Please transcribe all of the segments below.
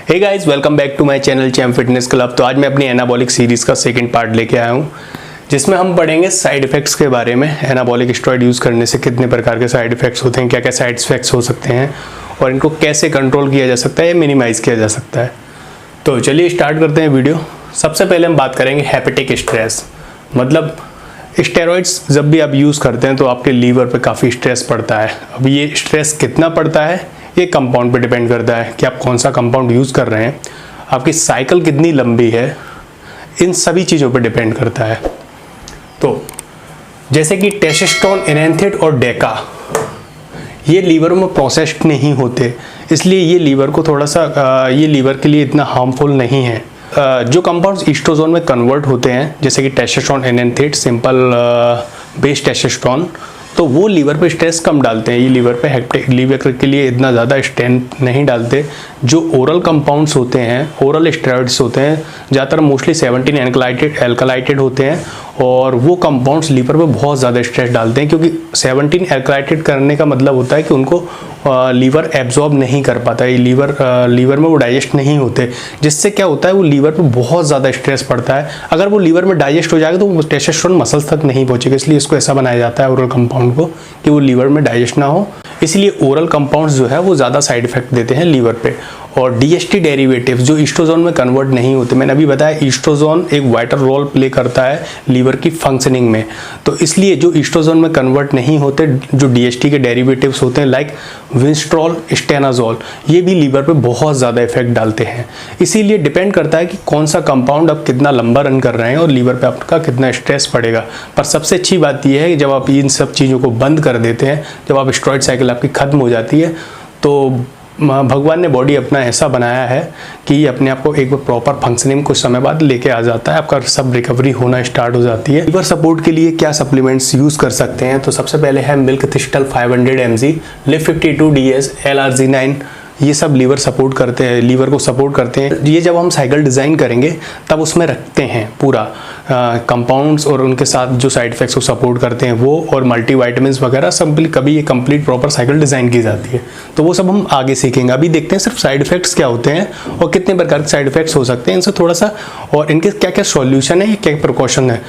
Hey guys, welcome back to my channel champ fitness club. तो आज मैं अपनी एनाबॉलिक सीरीज़ का सेकंड पार्ट लेके आया हूँ, जिसमें हम पढ़ेंगे साइड इफ़ेक्ट्स के बारे में। एनाबॉलिक स्टेरॉइड यूज़ करने से कितने प्रकार के साइड इफ़ेक्ट्स होते हैं, क्या क्या साइड इफ़ेक्ट्स हो सकते हैं और इनको कैसे कंट्रोल किया जा सकता है या मिनिमाइज़ किया जा सकता है। तो चलिए स्टार्ट करते हैं वीडियो। सबसे पहले हम बात करेंगे हेपेटिक स्ट्रेस। मतलब स्टेरॉइड्स जब भी आप यूज़ करते हैं तो आपके लीवर पे काफ़ी स्ट्रेस पड़ता है। अब ये स्ट्रेस कितना पड़ता है ये कंपाउंड पे डिपेंड करता है कि आप कौन सा कंपाउंड यूज़ कर रहे हैं, आपकी साइकिल कितनी लंबी है, इन सभी चीज़ों पे डिपेंड करता है। तो जैसे कि टेस्टोस्टेरोन, एनेंथेड और डेका ये लीवर में प्रोसेस्ड नहीं होते, इसलिए ये लीवर को थोड़ा सा ये लीवर के लिए इतना हार्मफुल नहीं है। जो कंपाउंड्स ईस्ट्रोजन में कन्वर्ट होते हैं जैसे कि टेस्टोस्टेरोन, एनेंथेड, सिंपल बेस टेस्टोस्टेरोन, तो वो लीवर पे स्ट्रेस कम डालते हैं। ये लीवर के लिए इतना ज़्यादा स्ट्रेन नहीं डालते। जो ओरल कंपाउंड्स होते हैं, ओरल स्टेरॉइड्स होते हैं, ज़्यादातर मोस्टली 17 एल्कलाइटेड होते हैं और वो कंपाउंड्स लीवर पे बहुत ज़्यादा स्ट्रेस डालते हैं, क्योंकि 17 एल्कलाइटेड करने का मतलब होता है कि उनको लीवर एब्जॉर्ब नहीं कर पाता है, लीवर में वो डाइजेस्ट नहीं होते, जिससे क्या होता है वो लीवर पे बहुत ज़्यादा स्ट्रेस पड़ता है। अगर वो लीवर में डाइजेस्ट हो जाएगा तो वो टेस्टोस्टेरोन मसल्स तक नहीं पहुँचेगा, इसलिए इसको ऐसा बनाया जाता है ओरल कंपाउंड को कि वो लीवर में डाइजेस्ट ना हो। इसलिए ओरल कंपाउंड्स जो है वो ज़्यादा साइड इफेक्ट देते हैं लीवर पे। और डीएसटी डेरिवेटिव्स जो ईस्ट्रोजन में कन्वर्ट नहीं होते, मैंने अभी बताया ईस्ट्रोजन एक वाइटल रोल प्ले करता है लीवर की फंक्शनिंग में, तो इसलिए जो ईस्ट्रोजन में कन्वर्ट नहीं होते, जो डीएसटी के डेरिवेटिव्स होते हैं लाइक विंस्ट्रॉल, स्टेनाजोल, ये भी लीवर पे बहुत ज़्यादा इफेक्ट डालते हैं। इसीलिए डिपेंड करता है कि कौन सा कंपाउंड आप कितना लंबा रन कर रहे हैं और लीवर पे आपका कितना स्ट्रेस पड़ेगा। पर सबसे अच्छी बात यह है कि जब आप इन सब चीज़ों को बंद कर देते हैं, जब आप स्टेरॉइड साइकिल आपकी खत्म हो जाती है, तो भगवान ने बॉडी अपना ऐसा बनाया है कि ये अपने आप को एक प्रॉपर फंक्शनिंग कुछ समय बाद लेके आ जाता है, आपका सब रिकवरी होना स्टार्ट हो जाती है। लीवर सपोर्ट के लिए क्या सप्लीमेंट्स यूज़ कर सकते हैं, तो सबसे पहले है milk thistle 500 mg, live 52 DS, LRG9, ये सब लीवर सपोर्ट करते हैं, लीवर को सपोर्ट करते हैं। ये जब हम साइकिल डिज़ाइन करेंगे तब उसमें रखते हैं पूरा कंपाउंड्स और उनके साथ जो साइड इफेक्ट्स को सपोर्ट करते हैं वो, और मल्टीविटामिन्स वगैरह सब कभी ये कंप्लीट प्रॉपर साइकिल डिज़ाइन की जाती है, तो वो सब हम आगे सीखेंगे। अभी देखते हैं सिर्फ साइड इफेक्ट्स क्या होते हैं और कितने प्रकार के साइड इफेक्ट्स हो सकते हैं इनसे थोड़ा सा, और इनके क्या क्या सॉल्यूशन है, क्या प्रिकॉशन है।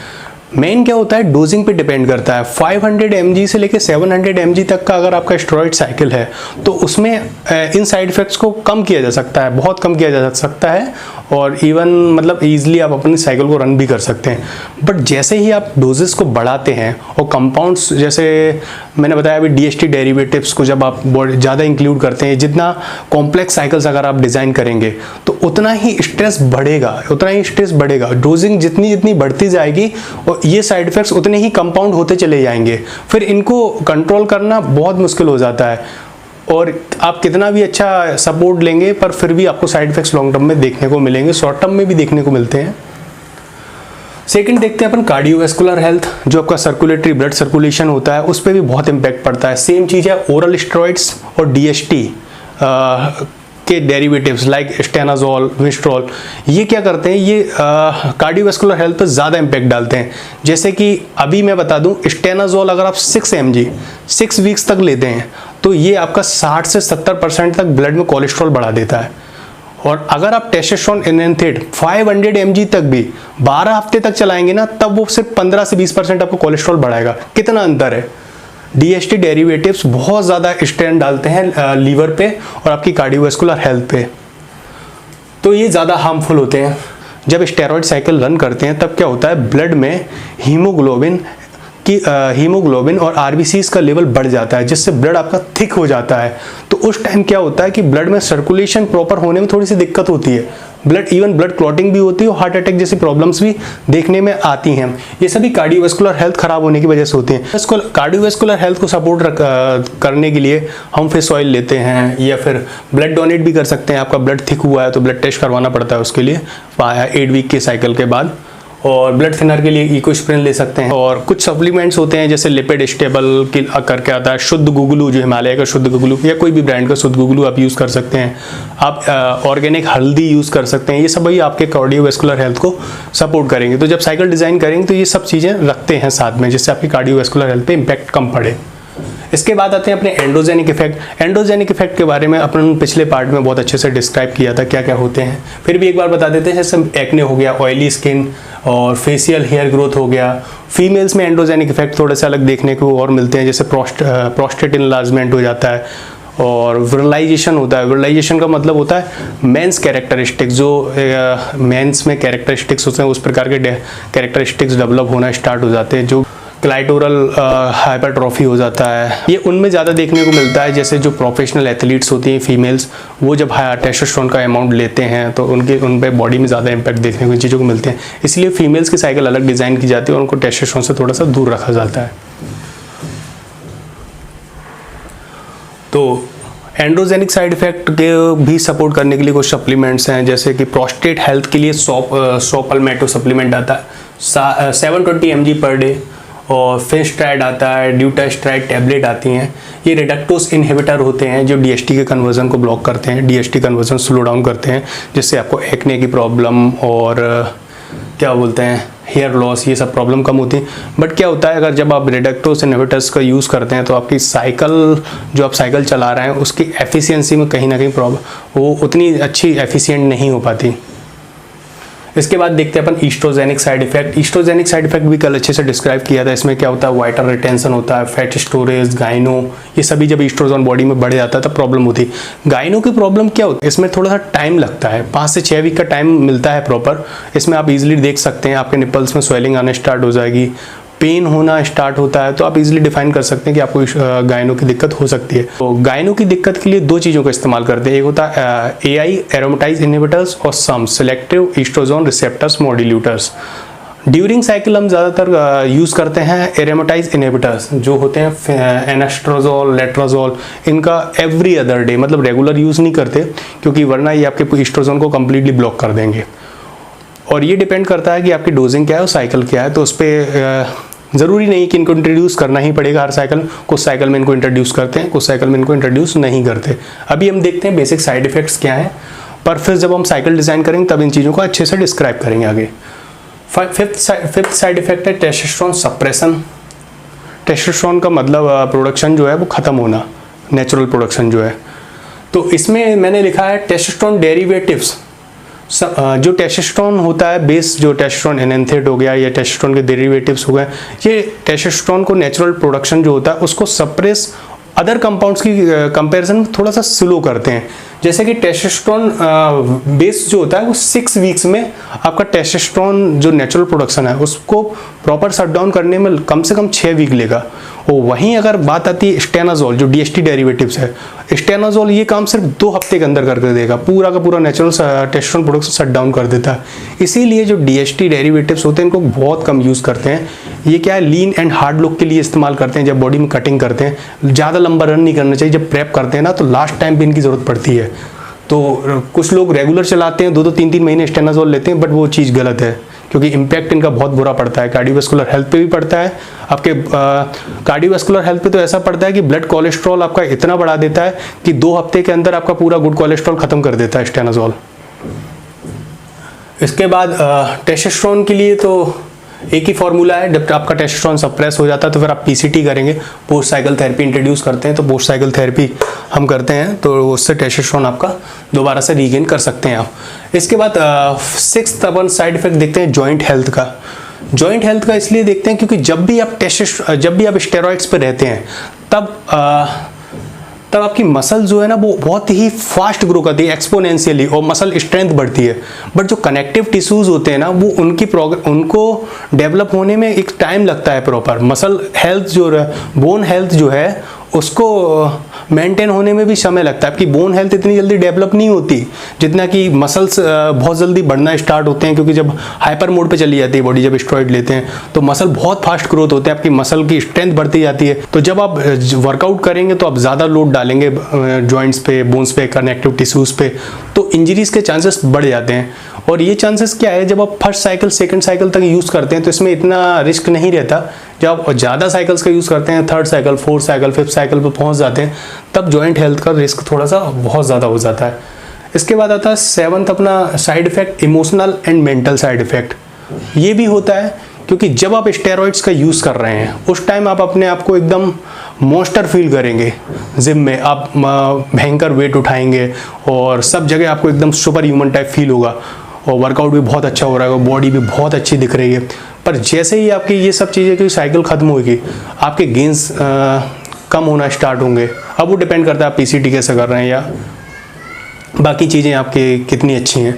मेन क्या होता है, डोजिंग पे डिपेंड करता है। 500 mg से लेके 700 mg तक का अगर आपका स्टेरॉइड साइकिल है तो उसमें इन साइड इफेक्ट्स को कम किया जा सकता है, बहुत कम किया जा सकता है, और इवन मतलब ईजिली आप अपनी साइकिल को रन भी कर सकते हैं। बट जैसे ही आप डोजेस को बढ़ाते हैं और कंपाउंड्स, जैसे मैंने बताया अभी डीएसटी डेरिवेटिव्स को जब आप ज़्यादा इंक्लूड करते हैं, जितना कॉम्प्लेक्स साइकिल्स अगर आप डिज़ाइन करेंगे तो उतना ही स्ट्रेस बढ़ेगा, डोजिंग जितनी बढ़ती जाएगी और ये साइड इफेक्ट्स उतने ही कंपाउंड होते चले जाएंगे, फिर इनको कंट्रोल करना बहुत मुश्किल हो जाता है। और आप कितना भी अच्छा सपोर्ट लेंगे पर फिर भी आपको साइड इफेक्ट्स लॉन्ग टर्म में देखने को मिलेंगे, शॉर्ट टर्म में भी देखने को मिलते हैं। सेकंड देखते हैं अपन कार्डियोवैस्कुलर हेल्थ, जो आपका सर्कुलेटरी ब्लड सर्कुलेशन होता है उस पर भी बहुत इंपैक्ट पड़ता है। सेम चीज़ है ओरल स्टेरॉइड्स और डीएसटी के डेरिवेटिव्स लाइक स्टेनाजोल, विंस्ट्रॉल, ये क्या करते हैं, ये कार्डियोवैस्कुलर हेल्थ पर ज़्यादा इंपैक्ट डालते हैं। जैसे कि अभी मैं बता दूं, स्टेनाजोल अगर आप 6 mg 6 वीक्स तक लेते हैं तो ये आपका 60 से 70% तक ब्लड में कोलेस्ट्रॉल बढ़ा देता है। और अगर आप टेस्टोस्टेरोन, एनेंथेड 500 mg तक भी 12 हफ्ते तक चलाएंगे ना, तब वो सिर्फ 15 से 20% आपको कोलेस्ट्रॉल बढ़ाएगा। कितना अंतर है। डीएसटी डेरिवेटिव्स बहुत ज़्यादा स्ट्रेन डालते हैं लीवर पे और आपकी कार्डियोवैस्कुलर हेल्थ पे, तो ये ज़्यादा हार्मफुल होते हैं। जब स्टेरॉइड साइकिल रन करते हैं तब क्या होता है, ब्लड में हीमोग्लोबिन और आरबीसीज का लेवल बढ़ जाता है, जिससे ब्लड आपका थिक हो जाता है। तो उस टाइम क्या होता है कि ब्लड में सर्कुलेशन प्रॉपर होने में थोड़ी सी दिक्कत होती है, ब्लड क्लॉटिंग भी होती है और हार्ट अटैक जैसी प्रॉब्लम्स भी देखने में आती हैं। ये सभी कार्डियोवैस्कुलर हेल्थ खराब होने की वजह से होती हैं। कार्डियोवैस्कुलर हेल्थ को सपोर्ट करने के लिए हम फिश ऑयल लेते हैं या फिर ब्लड डोनेट भी कर सकते हैं। आपका ब्लड थिक हुआ है तो ब्लड टेस्ट करवाना पड़ता है उसके लिए 8 वीक के साइकिल के बाद, और ब्लड थिनर के लिए इकोस्प्रिन ले सकते हैं। और कुछ सप्लीमेंट्स होते हैं जैसे लिपिड स्टेबल करके आता है, शुद्ध गुगलू, जो हिमालय का शुद्ध गुगलू या कोई भी ब्रांड का शुद्ध गुगलू आप यूज़ कर सकते हैं। आप ऑर्गेनिक हल्दी यूज़ कर सकते हैं। ये सब ही आपके कार्डियोवैस्कुलर हेल्थ को सपोर्ट करेंगे। तो जब साइकिल डिज़ाइन करेंगे तो ये सब चीज़ें रखते हैं साथ में, जिससे आपकी कार्डियोवैस्कुलर हेल्थ पे इम्पैक्ट कम पड़े। इसके बाद आते हैं अपने एंड्रोजेनिक इफेक्ट। एंड्रोजेनिक इफेक्ट के बारे में अपन पिछले पार्ट में बहुत अच्छे से डिस्क्राइब किया था क्या क्या होते हैं, फिर भी एक बार बता देते हैं। जैसे एक्ने हो गया, ऑयली स्किन और फेशियल हेयर ग्रोथ हो गया। फीमेल्स में एंड्रोजेनिक इफेक्ट थोड़े से अलग देखने को और मिलते हैं, जैसे प्रोस्टेट इनलार्जमेंट हो जाता है और विरलाइजेशन होता है। विरलाइजेशन का मतलब होता है मेंस कैरेक्टरिस्टिक्स, जो मेंस में कैरेक्टरिस्टिक्स होते हैं उस प्रकार के कैरेक्टरिस्टिक्स डेवलप होना स्टार्ट हो जाते हैं, जो क्लाइटोरल हाइपरट्रॉफी हो जाता है। ये उनमें ज़्यादा देखने को मिलता है, जैसे जो प्रोफेशनल एथलीट्स होती हैं फीमेल्स, वो जब टेस्टोस्टेरोन का अमाउंट लेते हैं तो उन पे बॉडी में ज़्यादा इंपैक्ट देखने को इन चीज़ों को मिलते हैं। इसलिए फीमेल्स की साइकिल अलग डिज़ाइन की जाती है और उनको टेस्टोस्टेरोन से थोड़ा सा दूर रखा जाता है। तो एंड्रोजेनिक साइड इफेक्ट के भी सपोर्ट करने के लिए कुछ सप्लीमेंट्स हैं, जैसे कि प्रोस्टेट हेल्थ के लिए सोपलमेटो सप्लीमेंट आता है 720 mg पर डे, और फिनस्ट्राइड आता है, ड्यूटास्ट्राइड टैबलेट आती हैं। ये रिडक्टोस इनहिबिटर होते हैं जो डीएसटी के कन्वर्जन को ब्लॉक करते हैं, डीएसटी कन्वर्जन स्लो डाउन करते हैं, जिससे आपको एक्ने की प्रॉब्लम और क्या बोलते हैं हेयर लॉस, ये सब प्रॉब्लम कम होती है। बट क्या होता है, अगर जब आप रिडक्टोस इनहिबिटर्स का यूज़ करते हैं तो आपकी साइकिल, जो आप साइकिल चला रहे हैं उसकी एफिशिएंसी में कहीं ना कहीं प्रॉब्लम, वो उतनी अच्छी एफिशिएंट नहीं हो पाती। इसके बाद देखते हैं अपन oestrogenic side effect. Oestrogenic side effect भी कल अच्छे से डिस्क्राइब किया था। इसमें क्या होता है, वाइटर रिटेंशन होता है, फैट स्टोरेज, गाइनो, ये सभी जब ईस्ट्रोजन बॉडी में बढ़ जाता है तब प्रॉब्लम होती है। गाइनो की प्रॉब्लम क्या होती है, इसमें थोड़ा सा टाइम लगता है, 5 से 6 वीक का टाइम मिलता है प्रॉपर। इसमें आप इजीली देख सकते हैं आपके निपल्स में स्वेलिंग आने स्टार्ट हो जाएगी, पेन होना स्टार्ट होता है, तो आप इजीली डिफाइन कर सकते हैं कि आपको गायनो की दिक्कत हो सकती है। तो गायनो की दिक्कत के लिए 2 चीज़ों का इस्तेमाल करते हैं, एक होता है AI एरोमेटाइज इनहिबिटर्स और some selective estrogen receptors modulators. During cycle हम ज़्यादातर यूज़ करते हैं एरोमेटाइज इनहिबिटर्स, जो होते हैं एनास्ट्रोजोल, लेट्राजोल। इनका एवरी अदर डे, मतलब रेगुलर यूज़ नहीं करते, क्योंकि वरना ये आपके ईस्ट्रोजन को कम्प्लीटली ब्लॉक कर देंगे। और ये डिपेंड करता है कि आपकी डोजिंग क्या है और साइकिल क्या है, तो उस पर ज़रूरी नहीं कि इनको इंट्रोड्यूस करना ही पड़ेगा हर साइकिल। कुछ साइकिल में इनको इंट्रोड्यूस करते हैं, कुछ साइकिल में इनको इंट्रोड्यूस नहीं करते। अभी हम देखते हैं बेसिक साइड इफेक्ट्स क्या हैं, पर फिर जब हम साइकिल डिज़ाइन करेंगे तब इन चीज़ों को अच्छे से डिस्क्राइब करेंगे आगे। फिफ्थ साइड इफेक्ट है टेस्टोस्टेरोन सप्रेशन। टेस्टोस्टेरोन का मतलब प्रोडक्शन जो है वो ख़त्म होना, नेचुरल प्रोडक्शन जो है। तो इसमें मैंने लिखा है टेस्टोस्टेरोन डेरिवेटिव्स। जो टेस्टोस्टेरोन होता है बेस, जो टेस्टोस्टेरोन एनेंथेट हो गया या टेस्टोस्टेरोन के डेरिवेटिव्स हो गए, ये टेस्टोस्टेरोन को नेचुरल प्रोडक्शन जो होता है उसको सप्रेस अदर कंपाउंड्स की कंपैरिजन में थोड़ा सा स्लो करते हैं। जैसे कि टेस्टोस्टेरोन बेस जो होता है वो 6 वीक्स में आपका टेस्टोस्टेरोन जो नेचुरल प्रोडक्शन है उसको प्रॉपर शट डाउन करने में कम से कम 6 वीक लेगा। और वहीं अगर बात आती है स्टेनाजोल, जो डीएसटी डेरिवेटिव्स है, स्टेनाजोल ये काम सिर्फ 2 हफ्ते के अंदर करके देगा, पूरा का पूरा natural testosterone production shut down कर देता है। इसीलिए जो डीएसटी डेरिवेटिव्स होते हैं इनको बहुत कम यूज़ करते हैं। ये क्या है, लीन एंड हार्ड लुक के लिए इस्तेमाल करते हैं, जब बॉडी में कटिंग करते हैं। ज़्यादा लंबा रन नहीं करना चाहिए, जब प्रेप करते हैं ना तो लास्ट टाइम भी इनकी ज़रूरत पड़ती है। तो कुछ लोग रेगुलर चलाते हैं, 2-2 3-3 महीने स्टेनाजोल लेते हैं, बट वो चीज़ गलत है, क्योंकि इम्पैक्ट इनका बहुत बुरा पड़ता है। कार्डियोवास्कुलर हेल्थ पे भी पड़ता है। आपके कार्डियोवास्कुलर हेल्थ पे तो ऐसा पड़ता है कि ब्लड कोलेस्ट्रॉल आपका इतना बढ़ा देता है कि 2 हफ्ते के अंदर आपका पूरा गुड कोलेस्ट्रॉल खत्म कर देता है स्टेनाजोल। इसके बाद टेस्टोस्टेरोन के लिए तो एक ही फॉर्मूला है। जब आपका टेस्टोस्टेरोन सप्रेस हो जाता है तो फिर आप पीसीटी करेंगे, पोस्ट साइकिल थेरेपी इंट्रोड्यूस करते हैं। तो पोस्ट साइकिल थेरेपी हम करते हैं तो उससे टेस्टोस्टेरोन आपका दोबारा से रीगेन कर सकते हैं आप। इसके बाद 6th अपन साइड इफेक्ट देखते हैं जॉइंट हेल्थ का। जॉइंट हेल्थ का इसलिए देखते हैं क्योंकि जब भी आप स्टेरॉइड्स पे रहते हैं तब आपकी मसल जो है ना वो बहुत ही फास्ट ग्रो करती है एक्सपोनेंशियली, और मसल स्ट्रेंथ बढ़ती है। बट जो कनेक्टिव टिश्यूज होते हैं ना वो उनको डेवलप होने में एक टाइम लगता है। प्रॉपर मसल हेल्थ जो है, बोन हेल्थ जो है उसको मेंटेन होने में भी समय लगता है। आपकी बोन हेल्थ इतनी जल्दी डेवलप नहीं होती जितना कि मसल्स बहुत जल्दी बढ़ना स्टार्ट होते हैं, क्योंकि जब हाइपर मोड पे चली जाती है बॉडी, जब स्टेरॉइड लेते हैं तो मसल बहुत फास्ट ग्रोथ होते हैं, आपकी मसल की स्ट्रेंथ बढ़ती जाती है। तो जब आप वर्कआउट करेंगे तो आप ज़्यादा लोड डालेंगे जॉइंट्स पे, बोन्स पे, कनेक्टिव टिश्यूज़ पे, तो इंजरीज के चांसेस बढ़ जाते हैं। और ये चांसेस क्या है, जब आप फर्स्ट साइकिल सेकंड साइकिल तक यूज़ करते हैं तो इसमें इतना रिस्क नहीं रहता। जब आप ज़्यादा साइकिल्स का यूज़ करते हैं, 3rd cycle, 4th cycle, 5th cycle पर पहुंच जाते हैं, तब जॉइंट हेल्थ का रिस्क थोड़ा सा बहुत ज़्यादा हो जाता है। इसके बाद आता है 7th अपना side effect, emotional and mental side effect. ये भी होता है क्योंकि जब आप स्टेरॉइड्स का यूज़ कर रहे हैं उस टाइम आप अपने आप को एकदम मॉन्स्टर फील करेंगे। जिम में आप भयंकर वेट उठाएंगे और सब जगह आपको एकदम सुपर ह्यूमन टाइप फील होगा और वर्कआउट भी बहुत अच्छा हो रहा है, बॉडी भी बहुत अच्छी दिख रही है। पर जैसे ही आपकी ये सब चीज़ें की साइकिल ख़त्म होगी, आपके गेंस कम होना स्टार्ट होंगे। अब वो डिपेंड करता है आप पीसीटी कैसे कर रहे हैं या बाकी चीज़ें आपके कितनी अच्छी हैं।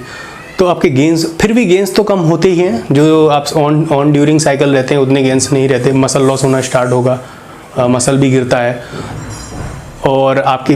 तो आपके गेंस, फिर भी गेंस तो कम होते ही हैं, जो आप ऑन ड्यूरिंग साइकिल रहते हैं उतने गेंस नहीं रहते। मसल लॉस होना स्टार्ट होगा, मसल भी गिरता है और आपकी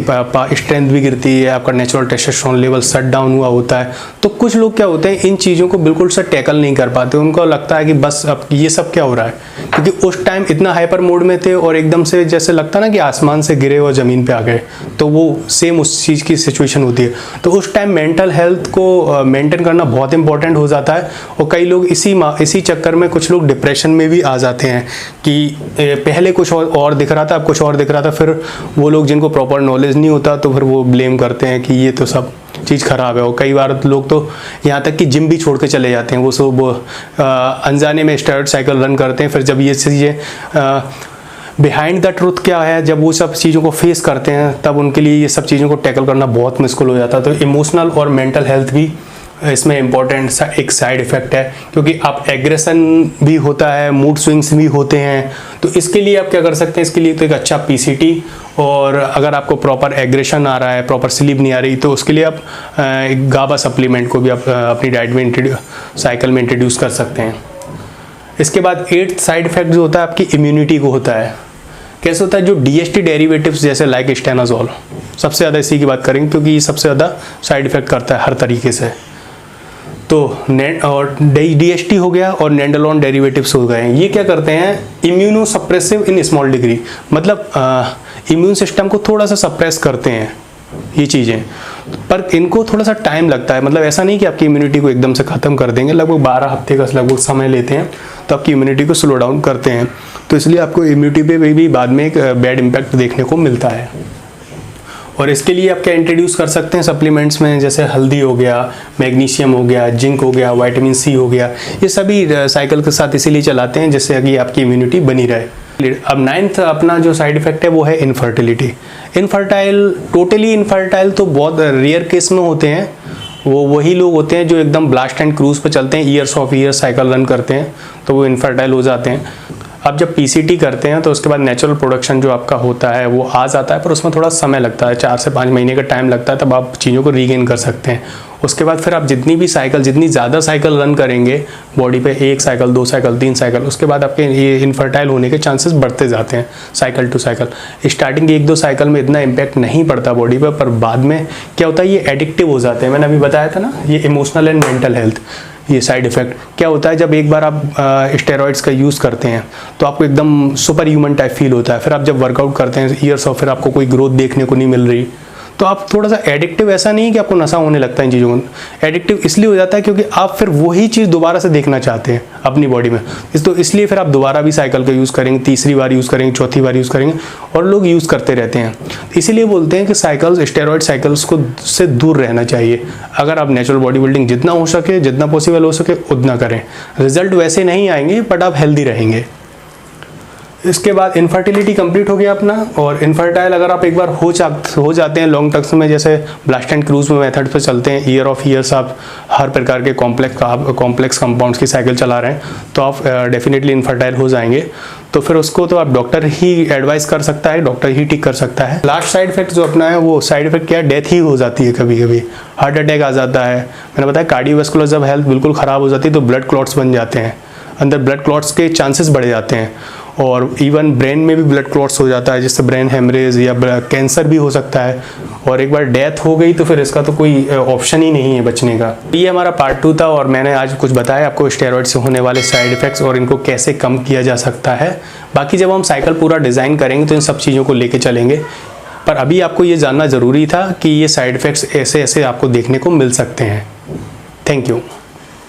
स्ट्रेंथ भी गिरती है, आपका natural testosterone level shut down हुआ होता है। तो कुछ लोग क्या होते हैं, इन चीज़ों को बिल्कुल से टैकल नहीं कर पाते। उनको लगता है कि बस अब ये सब क्या हो रहा है, क्योंकि उस टाइम इतना हाइपर मोड में थे और एकदम से जैसे लगता ना कि आसमान से गिरे और ज़मीन पे आ गए। तो वो सेम उस चीज़ की सिचुएशन होती है। तो उस टाइम मेंटल हेल्थ को मेंटेन करना बहुत इंपॉर्टेंट हो जाता है। और कई लोग इसी चक्कर में कुछ लोग डिप्रेशन में भी आ जाते हैं कि पहले कुछ और दिख रहा था, अब कुछ और दिख रहा था। फिर वो लोग जिनको प्रॉपर नॉलेज नहीं होता तो फिर वो ब्लेम करते हैं कि ये तो सब चीज़ ख़राब है। और कई बार लोग तो यहाँ तक कि जिम भी छोड़ के चले जाते हैं। वो सब अनजाने में स्टेरॉइड साइकिल रन करते हैं। फिर जब ये चीज़ें बिहाइंड द ट्रूथ क्या है, जब वो सब चीज़ों को फेस करते हैं, तब उनके लिए ये सब चीज़ों को टैकल करना बहुत मुश्किल हो जाता है। तो इमोशनल और मेंटल हेल्थ भी इसमें इम्पॉर्टेंट एक साइड इफ़ेक्ट है, क्योंकि आप एग्रेशन भी होता है, मूड स्विंग्स भी होते हैं। तो इसके लिए आप क्या कर सकते हैं, इसके लिए तो एक अच्छा पीसीटी, और अगर आपको प्रॉपर एग्रेशन आ रहा है, प्रॉपर स्लीप नहीं आ रही, तो उसके लिए आप एक गाबा सप्लीमेंट को भी आप अपनी डाइट में साइकिल में इंट्रोड्यूस कर सकते हैं। इसके बाद 8th साइड इफेक्ट जो होता है आपकी इम्यूनिटी को होता है। कैसे होता है, जो डीएसटी डेरिवेटिव्स जैसे लाइक स्टेनाजोल, सबसे ज़्यादा इसी की बात करेंगे क्योंकि ये सबसे ज़्यादा साइड इफेक्ट करता है हर तरीके से। तो और डीएसटी हो गया और नेंडोलोन डेरिवेटिव्स हो गए। ये क्या करते हैं, immuno suppressive in small degree, मतलब इम्यून सिस्टम को थोड़ा सा सप्रेस करते हैं ये चीज़ें। पर इनको थोड़ा सा टाइम लगता है, मतलब ऐसा नहीं कि आपकी इम्यूनिटी को एकदम से ख़त्म कर देंगे। लगभग 12 हफ्ते का लगभग समय लेते हैं, तो आपकी इम्यूनिटी को स्लो डाउन करते हैं। तो इसलिए आपको इम्यूनिटी पे भी बाद में एक बैड इम्पैक्ट देखने को मिलता है। और इसके लिए आप क्या इंट्रोड्यूस कर सकते हैं सप्लीमेंट्स में, जैसे हल्दी हो गया, मैग्नीशियम हो गया, जिंक हो गया, विटामिन सी हो गया। ये सभी साइकिल के साथ इसीलिए चलाते हैं जिससे कि आपकी इम्यूनिटी बनी रहे। अब 9th अपना जो साइड इफेक्ट है वो है इनफर्टिलिटी। टोटली इनफर्टाइल तो बहुत रेयर केस में होते हैं। वो वही लोग होते हैं जो एकदम ब्लास्ट एंड क्रूज पे चलते हैं, years of year cycle run करते हैं, तो वो इनफर्टाइल हो जाते हैं। अब जब पीसीटी करते हैं तो उसके बाद नेचुरल प्रोडक्शन जो आपका होता है वो आ जाता है, पर उसमें थोड़ा समय लगता है, 4 से 5 महीने का टाइम लगता है, तब आप चीज़ों को रीगेन कर सकते हैं। उसके बाद फिर आप जितनी ज़्यादा साइकिल रन करेंगे बॉडी पे, 1 साइकिल, 2 साइकिल, 3 साइकिल, उसके बाद आपके ये इनफर्टाइल होने के चांसेस बढ़ते जाते हैं साइकिल टू साइकिल। स्टार्टिंग की 1-2 साइकिल में इतना इम्पैक्ट नहीं पड़ता बॉडी पर बाद में क्या होता है, ये एडिक्टिव हो जाते हैं। मैंने अभी बताया था ना, ये इमोशनल एंड मेंटल हेल्थ, ये साइड इफेक्ट क्या होता है, जब एक बार आप स्टेरॉइड्स का यूज़ करते हैं तो आपको एकदम सुपर ह्यूमन टाइप फील होता है। फिर आप जब वर्कआउट करते हैं ईयर्स और फिर आपको कोई ग्रोथ देखने को नहीं मिल रही, तो आप थोड़ा सा एडिक्टिव, ऐसा नहीं है कि आपको नशा होने लगता है इन चीज़ों को, एडिक्टिव इसलिए हो जाता है क्योंकि आप फिर वही चीज़ दोबारा से देखना चाहते हैं अपनी बॉडी में। तो इसलिए फिर आप दोबारा भी साइकिल का यूज़ करेंगे, तीसरी बार यूज़ करेंगे, चौथी बार यूज़ करेंगे, और लोग यूज़ करते रहते हैं। इसीलिए बोलते हैं कि स्टेरॉइड साइकिल्स को से दूर रहना चाहिए। अगर आप नेचुरल बॉडी बिल्डिंग जितना हो सके, जितना पॉसिबल हो सके उतना करें। रिजल्ट वैसे नहीं आएंगे बट आप हेल्दी रहेंगे। इसके बाद इनफर्टिलिटी कंप्लीट हो गया अपना। और इनफर्टाइल अगर आप एक बार हो जाते हैं लॉन्ग टर्म्स में, जैसे ब्लास्ट एंड क्रूज में मेथड पे चलते हैं, ईयर ऑफ ईयर्स आप हर प्रकार के कॉम्प्लेक्स कंपाउंड्स की साइकिल चला रहे हैं, तो आप डेफिनेटली इनफर्टाइल हो जाएंगे। तो फिर उसको तो आप डॉक्टर ही एडवाइस कर सकता है, डॉक्टर ही ठीक कर सकता है। लास्ट साइड इफेक्ट जो अपना है वो साइड इफेक्ट क्या है, डेथ ही हो जाती है। कभी कभी हार्ट अटैक आ जाता है। मैंने बताया कार्डियोवैस्कुलर जब हेल्थ बिल्कुल ख़राब हो जाती है तो ब्लड क्लॉट्स बन जाते हैं, अंदर ब्लड क्लॉट्स के चांसेस बढ़ जाते हैं। और इवन ब्रेन में भी ब्लड क्लॉट्स हो जाता है, जिससे ब्रेन हेमरेज या कैंसर भी हो सकता है। और एक बार डेथ हो गई तो फिर इसका तो कोई ऑप्शन ही नहीं है बचने का। ये हमारा पार्ट 2 था और मैंने आज कुछ बताया आपको स्टेरॉइड से होने वाले साइड इफेक्ट्स और इनको कैसे कम किया जा सकता है। बाकी जब हम साइकिल पूरा डिज़ाइन करेंगे तो इन सब चीज़ों को लेके चलेंगे, पर अभी आपको ये जानना ज़रूरी था कि ये साइड इफेक्ट्स ऐसे ऐसे आपको देखने को मिल सकते हैं। Thank you.